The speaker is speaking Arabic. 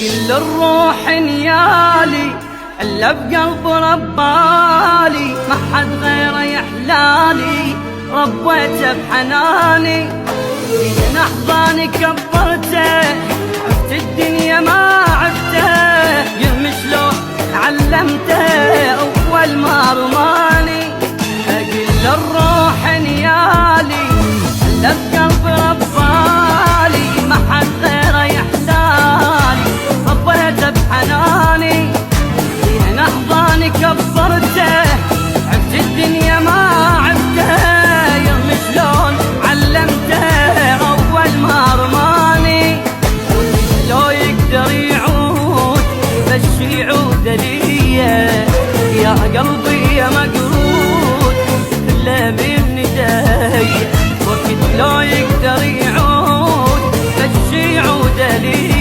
كل الروح نيالي الا بقلب ربالي، ما حد غيره يحلالي ربيته بحناني. من احضاني كبرته عفت الدنيا ما عفته، يهم شلون علمته اول ما رماني. كل الروح نيالي الا بقلب ربالي، ما حد غيره يحلالي ربيته بحناني. من احضاني كبرته عفت الدنيا ما عفته، يهم شلون علمته اول ما رماني. لو يقدر يعود بس يعود ليا يا قلبي يا مقرود كله بين ايديا. وقت لو يقدر يعود بس يعود ليا